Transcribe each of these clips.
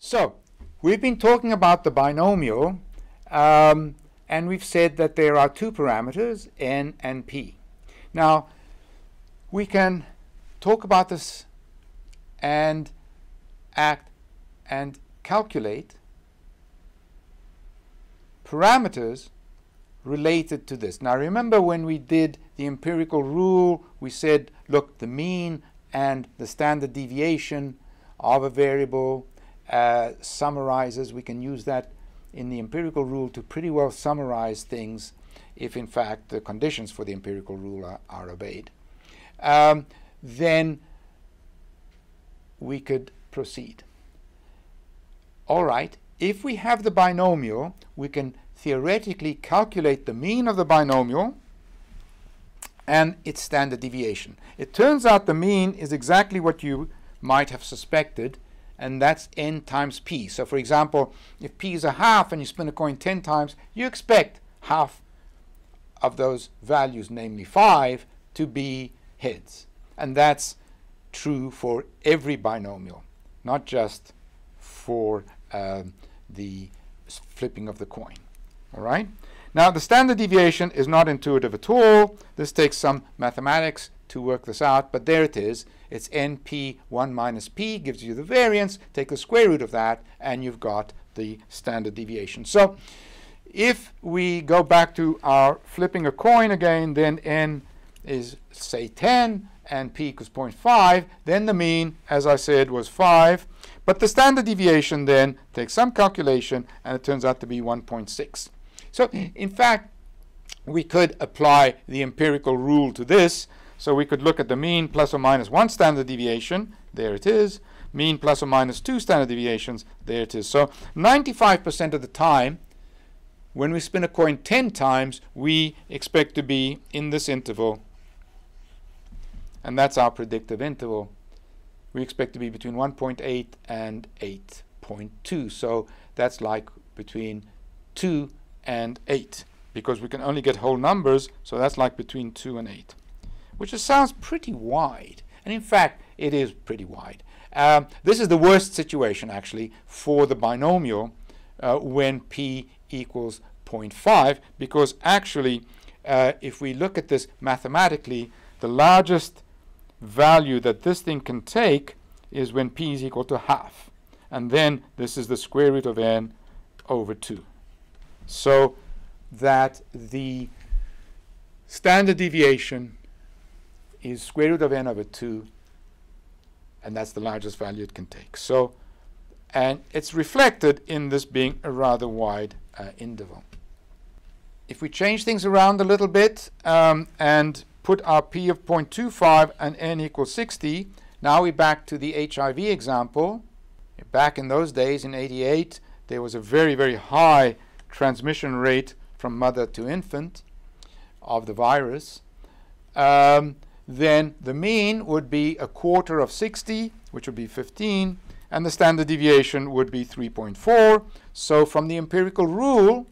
So we've been talking about the binomial, and we've said that there are two parameters, n and p. Now, we can talk about this and act and calculate parameters related to this. Now, remember when we did the empirical rule, we said, look, the mean and the standard deviation of a variable summarizes. We can use that in the empirical rule to pretty well summarize things if, in fact, the conditions for the empirical rule are obeyed. Then we could proceed. All right, if we have the binomial, we can theoretically calculate the mean of the binomial and its standard deviation. It turns out the mean is exactly what you might have suspected, and that's n times p. So, for example, if p is a half and you spin a coin 10 times, you expect half of those values, namely 5, to be heads. And that's true for every binomial, not just for the flipping of the coin. All right? Now, the standard deviation is not intuitive at all. This takes some mathematics to work this out, but there it is. It's np1 minus p, gives you the variance. Take the square root of that, and you've got the standard deviation. So if we go back to our flipping a coin again, then n is, say, 10, and p equals 0.5. Then the mean, as I said, was 5. But the standard deviation then takes some calculation, and it turns out to be 1.6. So, in fact, we could apply the empirical rule to this. So we could look at the mean plus or minus 1 standard deviation. There it is. Mean plus or minus 2 standard deviations. There it is. So 95% of the time, when we spin a coin 10 times, we expect to be in this interval. And that's our predictive interval. We expect to be between 1.8 and 8.2. So that's like between 2 and 8, because we can only get whole numbers, so that's like between 2 and 8, which just sounds pretty wide. And in fact, it is pretty wide. This is the worst situation, actually, for the binomial when p equals 0.5, because actually, if we look at this mathematically, the largest value that this thing can take is when p is equal to half. And then this is the square root of n over 2. So that the standard deviation is square root of n over 2, and that's the largest value it can take. So, and it's reflected in this being a rather wide interval. If we change things around a little bit and put our p of 0.25 and n equals 60, now we're back to the HIV example. Back in those days, in '88, there was a very, very high transmission rate from mother to infant of the virus. Then the mean would be a quarter of 60, which would be 15, and the standard deviation would be 3.4. So from the empirical rule,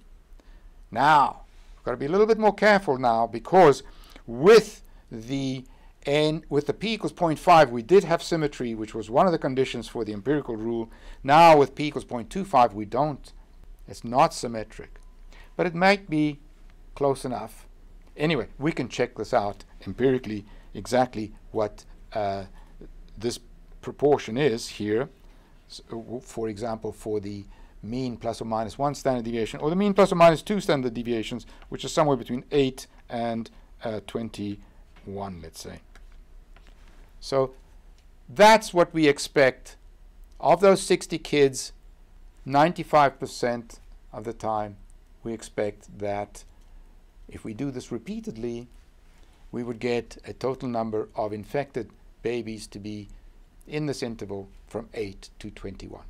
now, we've got to be a little bit more careful now, because with the p equals 0.5, we did have symmetry, which was one of the conditions for the empirical rule. Now with p equals 0.25, we don't. It's not symmetric, but it might be close enough. Anyway, we can check this out empirically, exactly what this proportion is here. So, for example, for the mean plus or minus 1 standard deviation, or the mean plus or minus 2 standard deviations, which is somewhere between 8 and 21, let's say. So that's what we expect. Of those 60 kids, 95% of the time, we expect that if we do this repeatedly, we would get a total number of infected babies to be in this interval from 8 to 21.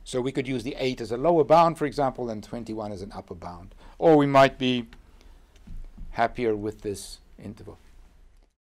So we could use the 8 as a lower bound, for example, and 21 as an upper bound. Or we might be happier with this interval.